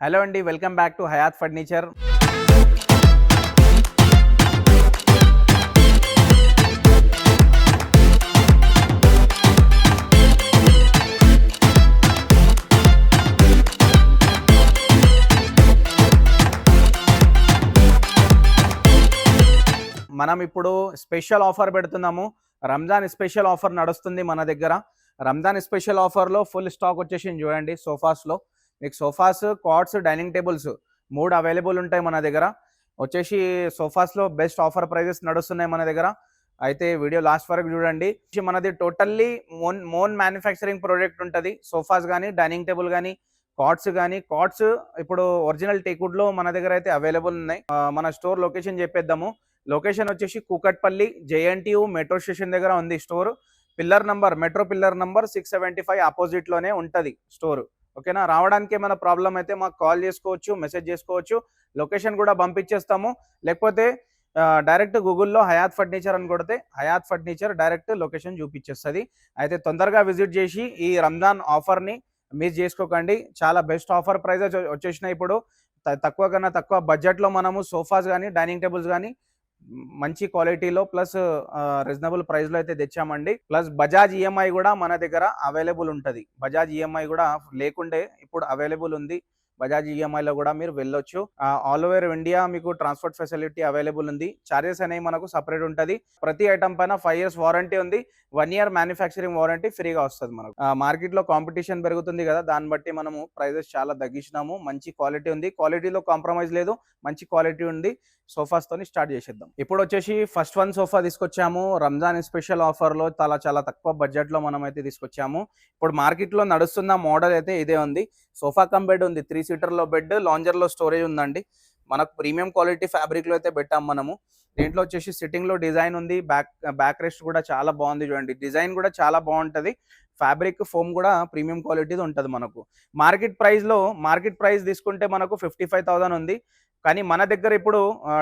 Hello అండి, welcome back to Hayat furniture. మనం ఇప్పుడు స్పెషల్ ఆఫర్ పెడుతున్నాము. రంజాన్ స్పెషల్ ఆఫర్ నడుస్తుంది మన దగ్గర. రంజాన్ స్పెషల్ ఆఫర్లో ఫుల్ స్టాక్ వచ్చేసింది చూడండి. సోఫాస్లో మీకు sofas, cots, dining tables 3 available ఉంటాయి మన దగ్గర. వచ్చేసి సోఫాస్లో బెస్ట్ ఆఫర్ ప్రైజెస్ నడుస్తున్నాయి మన దగ్గర. అయితే వీడియో లాస్ట్ వరకు చూడండి. మనది టోటల్లీ మోన్ మ్యానుఫ్యాక్చరింగ్ ప్రోడక్ట్ ఉంటుంది. సోఫాస్ కానీ, డైనింగ్ టేబుల్ కానీ, కాట్స్ కానీ. కాట్స్ ఇప్పుడు ఒరిజినల్ టేక్వుడ్లో మన దగ్గర అయితే అవైలబుల్ ఉన్నాయి. మన స్టోర్ లొకేషన్ చెప్పేద్దాము. లొకేషన్ వచ్చేసి కూకట్పల్లి జేఎన్టీయు మెట్రో స్టేషన్ దగ్గర ఉంది స్టోర్. మెట్రో పిల్లర్ నంబర్ 675 ఆపోజిట్లోనే ఉంటుంది స్టోర్. ఓకేనా? రావడానికి ఏమైనా ప్రాబ్లం అయితే మాకు కాల్ చేసుకోవచ్చు, మెసేజ్ చేసుకోవచ్చు. లొకేషన్ కూడా పంపించేస్తాము. లేకపోతే డైరెక్ట్ గూగుల్లో హయాత్ ఫర్నిచర్ అని కొడితే హయాత్ ఫర్నిచర్ డైరెక్ట్ లొకేషన్ చూపించేస్తుంది. అయితే తొందరగా విజిట్ చేసి ఈ రంజాన్ ఆఫర్ని మిస్ చేసుకోకండి. చాలా బెస్ట్ ఆఫర్ ప్రైజెస్ వచ్చేసినాయి ఇప్పుడు. తక్కువ కన్నా తక్కువ బడ్జెట్లో మనము సోఫాస్ కానీ, డైనింగ్ టేబుల్స్ కానీ మంచి క్వాలిటీలో ప్లస్ రీజనబుల్ ప్రైస్లో అయితే తెచ్చామండి. ప్లస్ బజాజ్ ఈఎంఐ కూడా మన దగ్గర అవైలబుల్ ఉంటుంది. బజాజ్ ఈఎంఐ కూడా లేకుండే ఇప్పుడు అవైలబుల్ ఉంది. బజాజ్ ఈఎంఐలో కూడా మీరు వెళ్ళొచ్చు. ఆల్ ఓవర్ ఇండియా మీకు ట్రాన్స్పోర్ట్ ఫెసిలిటీ అవైలబుల్ ఉంది. చార్జెస్ అనేవి మనకు సపరేట్ ఉంటుంది. ప్రతి ఐటమ్ పైన 5 years వారంటీ ఉంది. 1 year మ్యానుఫ్యాక్చరింగ్ వారంటీ ఫ్రీగా వస్తుంది మనకు. మార్కెట్లో కాంపిటీషన్ పెరుగుతుంది కదా, దాన్ని బట్టి మనము ప్రైజెస్ చాలా తగ్గించినాము. మంచి క్వాలిటీ ఉంది, క్వాలిటీలో కాంప్రమైజ్ లేదు, మంచి క్వాలిటీ ఉంది. సోఫాస్ తోని స్టార్ట్ చేసేద్దాం. ఇప్పుడు వచ్చేసి ఫస్ట్ వన్ సోఫా తీసుకొచ్చాము. రంజాన్ స్పెషల్ ఆఫర్లో చాలా తక్కువ బడ్జెట్లో మనం అయితే తీసుకొచ్చాము. ఇప్పుడు మార్కెట్లో నడుస్తున్న మోడల్ అయితే ఇదే ఉంది. సోఫా కమ్ బెడ్ ఉంది, 3 seaterలో బెడ్, లాంజర్లో స్టోరేజ్ ఉందండి. మనకు ప్రీమియం క్వాలిటీ ఫ్యాబ్రిక్లో అయితే పెట్టాం మనము. దీంట్లో వచ్చేసి సిట్టింగ్లో డిజైన్ ఉంది. బ్యాక్ రెస్ట్ కూడా చాలా బాగుంది చూడండి. డిజైన్ కూడా చాలా బాగుంటుంది. ఫ్యాబ్రిక్ ఫోమ్ కూడా ప్రీమియం క్వాలిటీది ఉంటుంది మనకు. మార్కెట్ ప్రైస్ తీసుకుంటే మనకు 55,000 ఉంది. కానీ మన దగ్గర ఇప్పుడు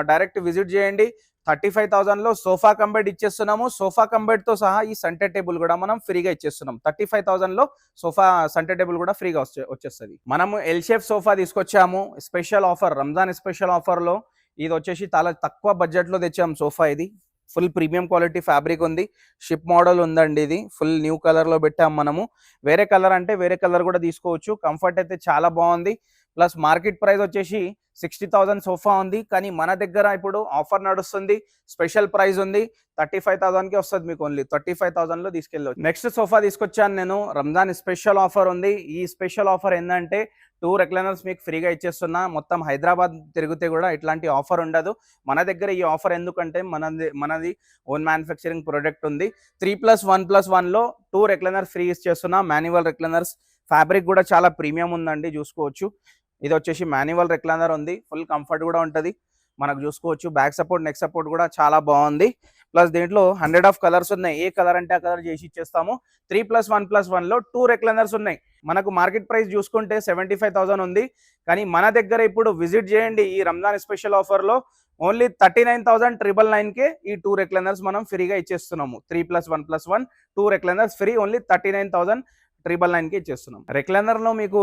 డైరెక్ట్ విజిట్ చేయండి. 35,000లో సోఫా కంబెడ్ ఇచ్చేస్తున్నాము. సోఫా కంబెడ్తో సహా ఈ సెంటర్ టేబుల్ కూడా మనం ఫ్రీగా ఇచ్చేస్తున్నాం. 35,000లో సోఫా సెంటర్ టేబుల్ కూడా ఫ్రీగా వచ్చేస్తుంది. మనము ఎల్ షేప్ సోఫా తీసుకొచ్చాము. స్పెషల్ ఆఫర్, రంజాన్ స్పెషల్ ఆఫర్లో ఇది వచ్చేసి చాలా తక్కువ బడ్జెట్లో తెచ్చాము సోఫా. ఇది ఫుల్ ప్రీమియం క్వాలిటీ ఫ్యాబ్రిక్ ఉంది. షిప్ మోడల్ ఉందండి. ఇది ఫుల్ న్యూ కలర్లో పెట్టాము మనము. వేరే కలర్ అంటే వేరే కలర్ కూడా తీసుకోవచ్చు. కంఫర్ట్ అయితే చాలా బాగుంది. ప్లస్ మార్కెట్ ప్రైస్ వచ్చేసి 60,000 సోఫా ఉంది. కానీ మన దగ్గర ఇప్పుడు ఆఫర్ నడుస్తుంది. స్పెషల్ ప్రైస్ ఉంది. 35,000కి వస్తుంది మీకు. ఓన్లీ 35,000లో తీసుకెళ్ళవచ్చు. నెక్స్ట్ సోఫా తీసుకొచ్చాను నేను. రంజాన్ స్పెషల్ ఆఫర్ ఉంది. ఈ స్పెషల్ ఆఫర్ ఏంటంటే 2 recliners మీకు ఫ్రీగా ఇచ్చేస్తున్నా. మొత్తం హైదరాబాద్ తిరిగితే కూడా ఇట్లాంటి ఆఫర్ ఉండదు. మన దగ్గర ఈ ఆఫర్ ఎందుకంటే మనది ఓన్ మ్యానుఫ్యాక్చరింగ్ ప్రొడక్ట్ ఉంది. 3+1+1లో 2 recliners ఫ్రీ ఇచ్చేస్తున్నా. Manual recliners. ఫ్యాబ్రిక్ కూడా చాలా ప్రీమియం ఉందండి, చూసుకోవచ్చు. ఇది వచ్చేసి మాన్యువల్ రెక్లైనర్ ఉంది. ఫుల్ కంఫర్ట్ కూడా ఉంటుంది మనకు, చూసుకోవచ్చు. బ్యాక్ సపోర్ట్, నెక్ సపోర్ట్ కూడా చాలా బాగుంది. ప్లస్ దీంట్లో 100 of కలర్స్ ఉన్నాయి. ఏ కలర్ అంటే ఆ కలర్ చేసి ఇచ్చేస్తాము. 3+1+1లో 2 recliners ఉన్నాయి. మనకు మార్కెట్ ప్రైస్ చూసుకుంటే 75,000 ఉంది. కానీ మన దగ్గర ఇప్పుడు విజిట్ చేయండి. ఈ రంజాన్ స్పెషల్ ఆఫర్లో ఓన్లీ 39,999కే ఈ 2 recliners మనం ఫ్రీగా ఇచ్చేస్తున్నాము. 3+1+1 2 recliners ఫ్రీ, ఓన్లీ 39,999కి ఇచ్చేస్తున్నాం. రెక్లైనర్లో మీకు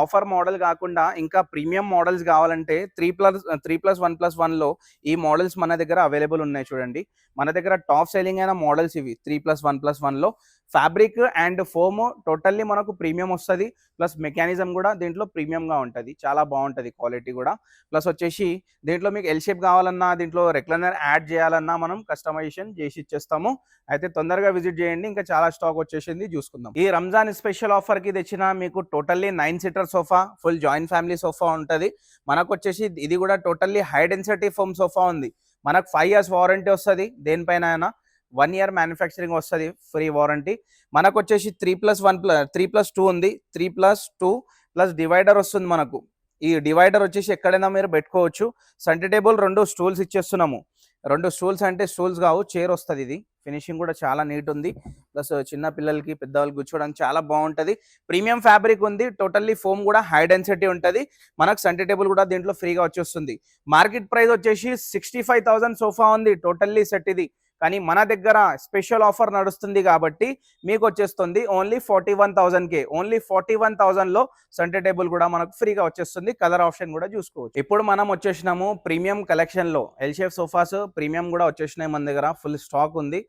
ఆఫర్ మోడల్ కాకుండా ఇంకా ప్రీమియం మోడల్స్ కావాలంటే 3+1+1లో ఈ మోడల్స్ మన దగ్గర అవైలబుల్ ఉన్నాయి చూడండి. మన దగ్గర టాప్ సెల్లింగ్ అయిన మోడల్స్ ఇవి. 3+1+1లో ఫ్యాబ్రిక్ అండ్ ఫోమ్ టోటల్లీ మనకు ప్రీమియం వస్తుంది. ప్లస్ మెకానిజం కూడా దీంట్లో ప్రీమియంగా ఉంటుంది. చాలా బాగుంటుంది క్వాలిటీ కూడా. ప్లస్ వచ్చేసి దీంట్లో మీకు ఎల్ షేప్ కావాలన్నా, దీంట్లో రెక్లైనర్ యాడ్ చేయాలన్నా మనం కస్టమైజేషన్ చేసి ఇచ్చేస్తాము. అయితే తొందరగా విజిట్ చేయండి. ఇంకా చాలా స్టాక్ వచ్చేసింది, చూసుకుందాం. ఈ రంజాన్ స్పెషల్ ఆఫర్కి తెచ్చిన మీకు totally 9 seater sofa, full joint family sofa ఉంటుంది. మనకు వచ్చేసి ఇది కూడా totally high density foam sofa ఉంది. మనకు 5 years వారంటీ వస్తుంది. దేనిపైన అయినా 1 year మ్యానుఫ్యాక్చరింగ్ వస్తుంది, ఫ్రీ వారంటీ. మనకు వచ్చేసి 3+2 ఉంది. 3+2 ప్లస్ డివైడర్ వస్తుంది మనకు. ఈ డివైడర్ వచ్చేసి ఎక్కడైనా మీరు పెట్టుకోవచ్చు. Centre table 2 stools ఇచ్చేస్తున్నాము. 2 stools అంటే స్టూల్స్ కావు, చైర్ వస్తుంది. ఇది ఫినిషింగ్ కూడా చాలా నీట్ ఉంది. ప్లస్ చిన్న పిల్లలకి, పెద్దవాళ్ళకి కూర్చోవడానికి చాలా బాగుంటుంది. ప్రీమియం ఫ్యాబ్రిక్ ఉంది. టోటల్లీ ఫోమ్ కూడా హై డెన్సిటీ ఉంటుంది. మనకు సెంటర్ టేబుల్ కూడా దీంట్లో ఫ్రీగా వచ్చేస్తుంది. మార్కెట్ ప్రైస్ వచ్చేసి 65,000 సోఫా ఉంది టోటల్లీ సెట్ ఇది. కానీ మన దగ్గర స్పెషల్ ఆఫర్ నడుస్తుంది కాబట్టి మీకు వచ్చేస్తుంది ఓన్లీ 41,000కే. ఓన్లీ 41,000లో సెంటర్ టేబుల్ కూడా మనకు ఫ్రీగా వచ్చేస్తుంది. కలర్ ఆప్షన్ కూడా చూసుకోవచ్చు. ఇప్పుడు మనం వచ్చేసినాము ప్రీమియం కలెక్షన్లో. ఎల్ షేప్ సోఫాస్ ప్రీమియం కూడా వచ్చేసినాయి మన దగ్గర, ఫుల్ స్టాక్ ఉంది.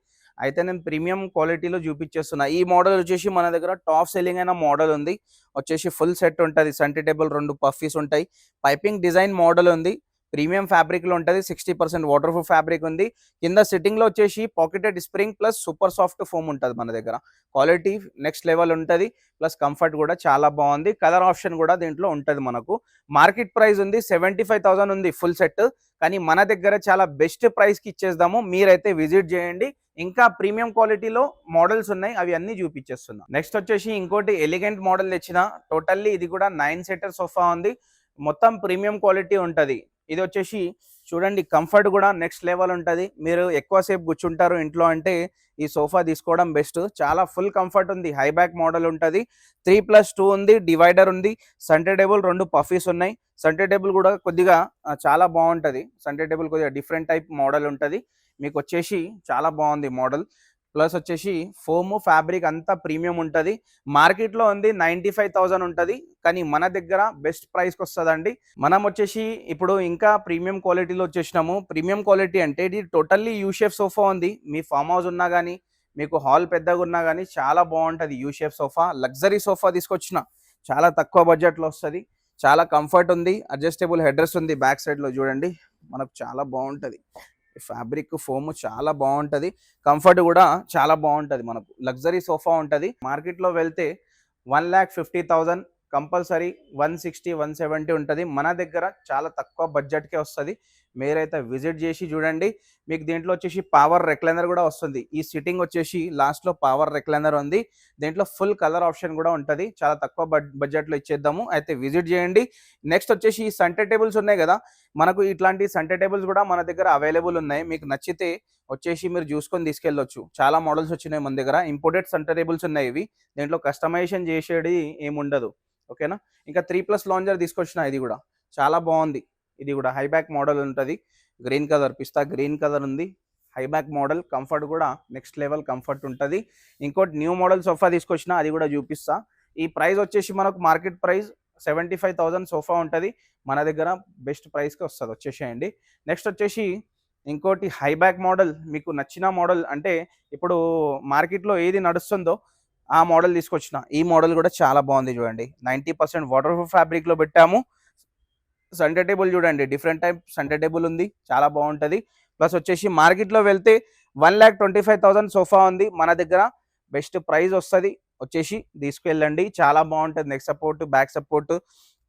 అయితే నేను ప్రీమియం క్వాలిటీలో చూపించేస్తున్నా. ఈ మోడల్ వచ్చేసి మన దగ్గర టాప్ సెల్లింగ్ అయిన మోడల్ ఉంది. వచ్చేసి ఫుల్ సెట్ ఉంటుంది. సెంటర్ టేబుల్ 2 పఫీస్ ఉంటాయి. పైపింగ్ డిజైన్ మోడల్ ఉంది. ప్రీమియం ఫ్యాబ్రిక్లో ఉంటుంది. 60% వాటర్ ప్రూఫ్ ఫ్యాబ్రిక్ ఉంది. కింద సిట్టింగ్లో వచ్చేసి pocketed spring plus super soft foam ఉంటుంది మన దగ్గర. క్వాలిటీ నెక్స్ట్ లెవెల్ ఉంటుంది. ప్లస్ కంఫర్ట్ కూడా చాలా బాగుంది. కలర్ ఆప్షన్ కూడా దీంట్లో ఉంటుంది మనకు. మార్కెట్ ప్రైస్ ఉంది 75,000 ఉంది ఫుల్ సెట్. కానీ మన దగ్గర చాలా బెస్ట్ ప్రైస్కి ఇచ్చేద్దాము. మీరైతే విజిట్ చేయండి. ఇంకా ప్రీమియం క్వాలిటీలో మోడల్స్ ఉన్నాయి, అవి అన్ని చూపించేస్తున్నా. నెక్స్ట్ వచ్చేసి ఇంకోటి ఎలిగెంట్ మోడల్ తెచ్చిన. టోటల్లీ ఇది కూడా 9 సీటర్ సోఫా ఉంది. మొత్తం ప్రీమియం క్వాలిటీ ఉంటుంది. ఇది వచ్చేసి చూడండి, కంఫర్ట్ కూడా నెక్స్ట్ లెవెల్ ఉంటుంది. మీరు ఎక్కువసేపు కూర్చుంటారు ఇంట్లో అంటే ఈ సోఫా తీసుకోవడం బెస్ట్. చాలా ఫుల్ కంఫర్ట్ ఉంది. హై బ్యాక్ మోడల్ ఉంటుంది. 3+2 ఉంది. డివైడర్ ఉంది. సెంటర్ టేబుల్ 2 పఫీస్ ఉన్నాయి. సెంటర్ టేబుల్ కూడా కొద్దిగా చాలా బాగుంటుంది. సెంటర్ టేబుల్ కొద్దిగా డిఫరెంట్ టైప్ మోడల్ ఉంటుంది. మీకు వచ్చేసి చాలా బాగుంది మోడల్. ప్లస్ వచ్చేసి ఫోమ్ ఫ్యాబ్రిక్ అంతా ప్రీమియం ఉంటుంది. మార్కెట్లో ఉంది 95,000 ఉంటుంది. కానీ మన దగ్గర బెస్ట్ ప్రైస్కి వస్తుందండి. మనం వచ్చేసి ఇప్పుడు ఇంకా ప్రీమియం క్వాలిటీలో వచ్చేసినాము. ప్రీమియం క్వాలిటీ అంటే ఇది టోటల్లీ యూ షేప్ సోఫా ఉంది. మీ ఫామ్ హౌస్ ఉన్నా కానీ, మీకు హాల్ పెద్దగా ఉన్నా కానీ చాలా బాగుంటుంది. U shape sofa, luxury sofa తీసుకొచ్చిన. చాలా తక్కువ బడ్జెట్లో వస్తుంది. చాలా కంఫర్ట్ ఉంది. అడ్జస్టబుల్ హెడ్రెస్ ఉంది. బ్యాక్ సైడ్లో చూడండి, మనకు చాలా బాగుంటుంది. ఫ్యాబ్రిక్ ఫోమ్ చాలా బాగుంటుంది. కంఫర్ట్ కూడా చాలా బాగుంటుంది. మనకు లగ్జరీ సోఫా ఉంటుంది. మార్కెట్లో వెళ్తే 1,50,000 కంపల్సరీ 160, 170 ఉంటుంది. మన దగ్గర చాలా తక్కువ బడ్జెట్కే వస్తుంది. మీరైతే విజిట్ చేసి చూడండి. మీకు దీంట్లో వచ్చేసి పవర్ రెక్లైనర్ కూడా వస్తుంది. ఈ సిట్టింగ్ వచ్చేసి లాస్ట్లో పవర్ రెక్లైనర్ ఉంది. దీంట్లో ఫుల్ కలర్ ఆప్షన్ కూడా ఉంటుంది. చాలా తక్కువ బడ్జెట్లో ఇచ్చేద్దాము. అయితే విజిట్ చేయండి. నెక్స్ట్ వచ్చేసి ఈ సెంటర్ టేబుల్స్ ఉన్నాయి కదా, మనకు ఇట్లాంటి సెంటర్ టేబుల్స్ కూడా మన దగ్గర అవైలబుల్ ఉన్నాయి. మీకు నచ్చితే వచ్చేసి మీరు చూసుకొని తీసుకెళ్ళొచ్చు. చాలా మోడల్స్ వచ్చినాయి మన దగ్గర. ఇంపోర్టెడ్ సెంటర్ టేబుల్స్ ఉన్నాయి ఇవి. దీంట్లో కస్టమైజేషన్ చేసేది ఏముండదు. ఓకేనా. ఇంకా 3+ లాంజర్ తీసుకొచ్చిన. ఇది కూడా చాలా బాగుంది. ఇది కూడా హై బ్యాక్ మోడల్ ఉంటుంది. గ్రీన్ కలర్, పిస్తా గ్రీన్ కలర్ ఉంది. High back model. కంఫర్ట్ కూడా నెక్స్ట్ లెవెల్ కంఫర్ట్ ఉంటుంది. ఇంకోటి న్యూ మోడల్ సోఫా తీసుకొచ్చిన, అది కూడా చూపిస్తా. ఈ ప్రైస్ వచ్చేసి మనకు మార్కెట్ ప్రైస్ 75,000 సోఫా ఉంటుంది. మన దగ్గర బెస్ట్ ప్రైస్కి వస్తుంది. వచ్చేసేయండి. నెక్స్ట్ వచ్చేసి ఇంకోటి హై బ్యాక్ మోడల్. మీకు నచ్చిన మోడల్ అంటే ఇప్పుడు మార్కెట్లో ఏది నడుస్తుందో ఆ మోడల్ తీసుకొచ్చిన. ఈ మోడల్ కూడా చాలా బాగుంది. చూడండి, 90% వాటర్ ప్రూఫ్ ఫ్యాబ్రిక్లో పెట్టాము. సెంటర్ టేబుల్ చూడండి, డిఫరెంట్ టైప్ సెంటర్ టేబుల్ ఉంది. చాలా బాగుంటుంది. ప్లస్ వచ్చేసి మార్కెట్లో వెళ్తే 1,25,000 సోఫా ఉంది. మన దగ్గర బెస్ట్ ప్రైస్ వస్తుంది. వచ్చేసి తీసుకెళ్ళండి. చాలా బాగుంటుంది. Neck support, back support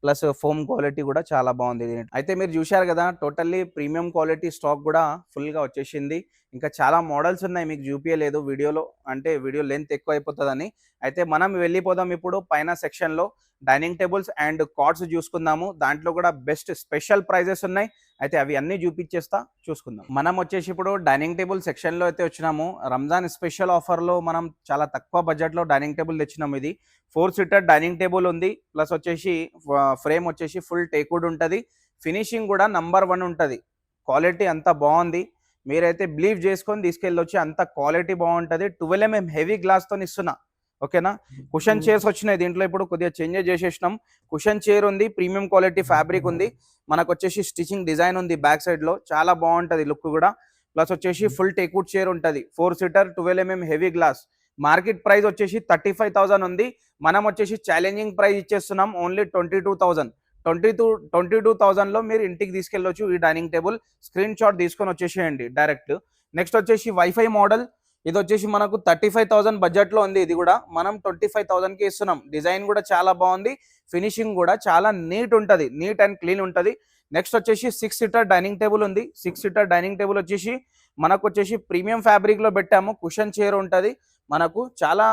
plus foam quality కూడా చాలా బాగుంది. అయితే మీరు చూశారు కదా, టోటల్లీ ప్రీమియం క్వాలిటీ స్టాక్ కూడా ఫుల్గా వచ్చేసింది. ఇంకా చాలా మోడల్స్ ఉన్నాయి, మీకు చూపించలేదు వీడియోలో, అంటే వీడియో లెంత్ ఎక్కువ అయిపోతుందని. అయితే మనం వెళ్ళిపోదాం ఇప్పుడు పైన సెక్షన్లో. డైనింగ్ టేబుల్స్ అండ్ కార్డ్స్ చూసుకుందాము. దాంట్లో కూడా బెస్ట్ స్పెషల్ ప్రైజెస్ ఉన్నాయి. అయితే అవి అన్నీ చూపించేస్తా, చూసుకుందాం. మనం వచ్చేసి ఇప్పుడు డైనింగ్ టేబుల్ సెక్షన్లో అయితే వచ్చినాము. రంజాన్ స్పెషల్ ఆఫర్లో మనం చాలా తక్కువ బడ్జెట్లో డైనింగ్ టేబుల్ తెచ్చినాము. ఇది 4 సీటర్ డైనింగ్ టేబుల్ ఉంది. ప్లస్ వచ్చేసి ఫ్రేమ్ వచ్చేసి ఫుల్ టేక్వుడ్ ఉంటుంది. ఫినిషింగ్ కూడా నంబర్ 1 ఉంటుంది. క్వాలిటీ అంతా బాగుంది. మీరైతే బిలీవ్ చేసుకొని తీసుకెళ్ళొచ్చి, అంత క్వాలిటీ బాగుంటుంది. 12 mm హెవీ గ్లాస్తో ఇస్తున్నా. ఓకేనా. కుషన్ చైర్స్ వచ్చినాయి దీంట్లో. ఇప్పుడు కొద్దిగా చేంజెస్ చేసేసినాం. కుషన్ చైర్ ఉంది. ప్రీమియం క్వాలిటీ ఫ్యాబ్రిక్ ఉంది. మనకు వచ్చేసి స్టిచింగ్ డిజైన్ ఉంది బ్యాక్ సైడ్లో. చాలా బాగుంటుంది లుక్ కూడా. ప్లస్ వచ్చేసి ఫుల్ టేక్వుడ్ చైర్ ఉంటుంది. 4 seater 12 mm heavy glass. Market price వచ్చేసి 35,000 ఉంది. మనం వచ్చేసి ఛాలెంజింగ్ ప్రైస్ ఇచ్చేస్తున్నాం. ఓన్లీ 22,000. 22,000లో మీరు ఇంటికి తీసుకెళ్ళొచ్చు ఈ డైనింగ్ టేబుల్. స్క్రీన్ షాట్ తీసుకొని వచ్చేసేయండి డైరెక్ట్. నెక్స్ట్ వచ్చేసి వైఫై మోడల్. ఇది వచ్చేసి మనకు 35,000 బడ్జెట్లో ఉంది. ఇది కూడా మనం 25,000కి ఇస్తున్నాం. డిజైన్ కూడా చాలా బాగుంది. ఫినిషింగ్ కూడా చాలా నీట్ ఉంటుంది. నీట్ అండ్ క్లీన్ ఉంటుంది. నెక్స్ట్ వచ్చేసి 6 సీటర్ డైనింగ్ టేబుల్ ఉంది. 6 సీటర్ డైనింగ్ టేబుల్ వచ్చేసి మనకు వచ్చేసి ప్రీమియం ఫ్యాబ్రిక్లో పెట్టాము. కుషన్ చైర్ ఉంటుంది. మనకు చాలా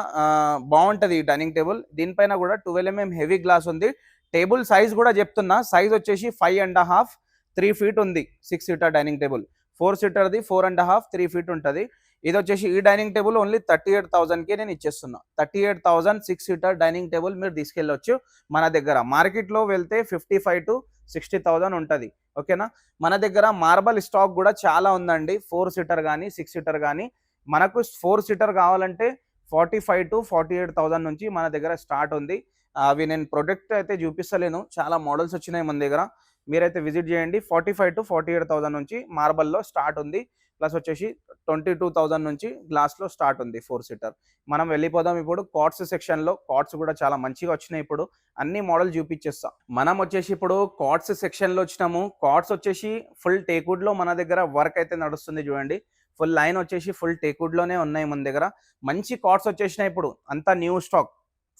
బాగుంటుంది ఈ డైనింగ్ టేబుల్. దీనిపైన కూడా 12 mm హెవీ గ్లాస్ ఉంది. టేబుల్ సైజ్ కూడా చెప్తున్నా. సైజ్ వచ్చేసి 5.5, 3 feet ఉంది. 6 సీటర్ డైనింగ్ టేబుల్. 4 సీటర్ది 4.5, 3 feet ఉంటుంది. ఇది వచ్చేసి ఈ డైనింగ్ టేబుల్ ఓన్లీ 38,000కి నేను ఇచ్చేస్తున్నా. 38,000 6 సీటర్ డైనింగ్ టేబుల్ మీరు తీసుకెళ్ళొచ్చు. మన దగ్గర మార్కెట్లో వెళ్తే 55,000 to 60,000 ఉంటుంది. ఓకేనా. మన దగ్గర మార్బల్ స్టాక్ కూడా చాలా ఉందండి. 4 సీటర్ కానీ 6 సీటర్ కానీ మనకు 4 సీటర్ కావాలంటే 45 to 48,000 నుంచి మన దగ్గర స్టార్ట్ ఉంది. అవి నేను ప్రొడక్ట్ అయితే చూపిస్తలేను, చాలా మోడల్స్ వచ్చినాయి మన దగ్గర. మీరైతే విజిట్ చేయండి. 45 to 48,000 నుంచి మార్బల్లో స్టార్ట్ ఉంది. ప్లస్ వచ్చేసి 22,000 నుంచి గ్లాస్లో స్టార్ట్ ఉంది 4 సీటర్. మనం వెళ్ళిపోదాం ఇప్పుడు కార్డ్స్ సెక్షన్లో. కార్డ్స్ కూడా చాలా మంచిగా వచ్చినాయి. ఇప్పుడు అన్ని మోడల్ చూపించేస్తాం. మనం వచ్చేసి ఇప్పుడు కార్డ్స్ సెక్షన్లో వచ్చినాము. కార్డ్స్ వచ్చేసి ఫుల్ టేక్వుడ్లో మన దగ్గర వర్క్ అయితే నడుస్తుంది చూడండి. ఫుల్ లైన్ వచ్చేసి ఫుల్ టేక్వుడ్లోనే ఉన్నాయి మన దగ్గర. మంచి కార్డ్స్ వచ్చేసినాయి ఇప్పుడు. అంతా new stock,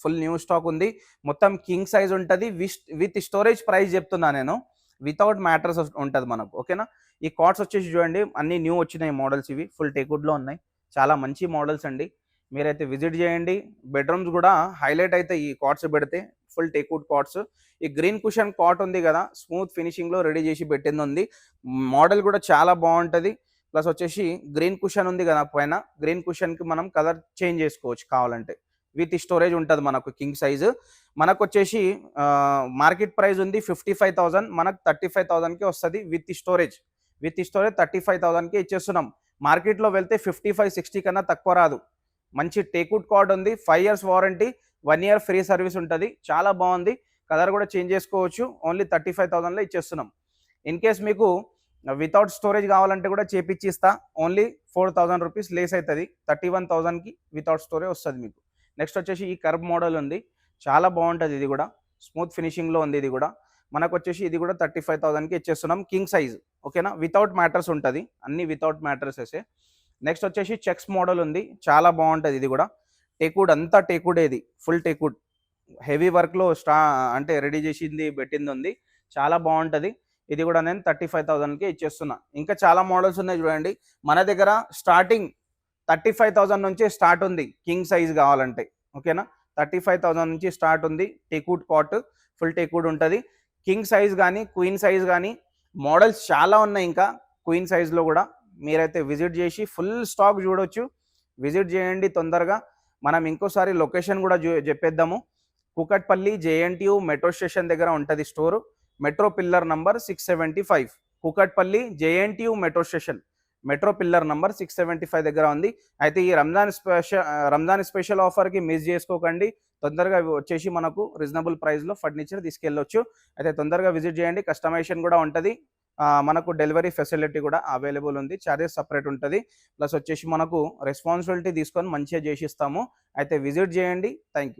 full new stock ఉంది. మొత్తం కింగ్ సైజ్ ఉంటుంది. విత్ స్టోరేజ్ ప్రైస్ చెప్తున్నా నేను, వితౌట్ మ్యాట్రస్ ఉంటుంది మనకు. ఓకేనా. ఈ కార్డ్స్ వచ్చేసి చూడండి అన్ని న్యూ వచ్చినాయి మోడల్స్. ఇవి ఫుల్ టేక్వుడ్లో ఉన్నాయి. చాలా మంచి మోడల్స్ అండి. మీరైతే విజిట్ చేయండి. బెడ్రూమ్స్ కూడా హైలైట్ అయితే ఈ కార్డ్స్ పెడితే. Full teakwood cards. ఈ గ్రీన్ కుషన్ కాట్ ఉంది కదా, స్మూత్ ఫినిషింగ్లో రెడీ చేసి పెట్టింది ఉంది. మోడల్ కూడా చాలా బాగుంటుంది. ప్లస్ వచ్చేసి గ్రీన్ కుషన్ ఉంది కదా పైన, గ్రీన్ కుషన్కి మనం కలర్ చేంజ్ చేసుకోవచ్చు కావాలంటే. విత్ స్టోరేజ్ ఉంటుంది మనకు కింగ్ సైజు. మనకు వచ్చేసి మార్కెట్ ప్రైస్ ఉంది 55,000, మనకు 35,000కి వస్తుంది విత్ స్టోరేజ్. 35,000కి ఇచ్చేస్తున్నాం. మార్కెట్లో వెళ్తే 55-60 కన్నా తక్కువ రాదు. మంచి టేక్వుడ్ కార్డ్ ఉంది. 5 years warranty, 1 year free service ఉంటుంది. చాలా బాగుంది. కలర్ కూడా చేంజ్ చేసుకోవచ్చు. ఓన్లీ 35,000లో ఇచ్చేస్తున్నాం. ఇన్ కేస్ మీకు వితౌట్ స్టోరేజ్ కావాలంటే కూడా చేపిచ్చి ఇస్తా. ఓన్లీ 4,000 రూపీస్ లేస్ అవుతుంది. 31,000కి వితౌట్ స్టోరేజ్ వస్తుంది మీకు. నెక్స్ట్ వచ్చేసి ఈ కర్వ్ మోడల్ ఉంది. చాలా బాగుంటుంది. ఇది కూడా స్మూత్ ఫినిషింగ్లో ఉంది. ఇది కూడా మనకు వచ్చేసి ఇది కూడా 35,000కి ఇచ్చేస్తున్నాం. King size. ఓకేనా. వితౌట్ మ్యాట్రస్ ఉంటుంది. అన్ని వితౌట్ మ్యాట్రసెసే. నెక్స్ట్ వచ్చేసి చెక్స్ మోడల్ ఉంది. చాలా బాగుంటుంది. ఇది కూడా టేక్వుడ్, అంతా టేక్వుడ్. ఇది ఫుల్ టేక్వుడ్. హెవీ వర్క్లో అంటే రెడీ చేసింది పెట్టింది ఉంది. చాలా బాగుంటుంది. ఇది కూడా నేను 35,000కి ఇచ్చేస్తున్నా. ఇంకా చాలా మోడల్స్ ఉన్నాయి చూడండి. మన దగ్గర స్టార్టింగ్ 35,000 నుంచి స్టార్ట్ ఉంది కింగ్ సైజ్ కావాలంటే. ఓకేనా. 35,000 నుంచి స్టార్ట్ ఉంది. టేక్వుడ్ కాట్, ఫుల్ టేక్వుడ్ ఉంటుంది. కింగ్ సైజ్ కానీ క్వీన్ సైజ్ కానీ మోడల్స్ చాలా ఉన్నాయి. ఇంకా క్వీన్ సైజ్లో కూడా మీరైతే విజిట్ చేసి ఫుల్ స్టాక్ చూడొచ్చు. విజిట్ చేయండి తొందరగా. మనం ఇంకోసారి లొకేషన్ కూడా చెప్పేద్దాము. కూకట్పల్లి JNTU మెట్రో స్టేషన్ దగ్గర ఉంటుంది store. Metro pillar number 675. Kukatpally JNTU metro station, metro pillar number 675 దగ్గర ఉంది. అయితే ఈ రంజాన్ స్పెషల్ ఆఫర్కి మిస్ చేసుకోకండి. తొందరగా వచ్చేసి మనకు రీజనబుల్ ప్రైస్లో ఫర్నిచర్ తీసుకెళ్ళొచ్చు. అయితే తొందరగా విజిట్ చేయండి. కస్టమైజేషన్ కూడా ఉంటుంది. మనకు డెలివరీ ఫెసిలిటీ కూడా అవైలబుల్ ఉంది. చార్జెస్ సపరేట్ ఉంటుంది. ప్లస్ వచ్చేసి మనకు రెస్పాన్సిబిలిటీ తీసుకొని మంచిగా చేసిస్తాము. అయితే విజిట్ చేయండి. Thank you.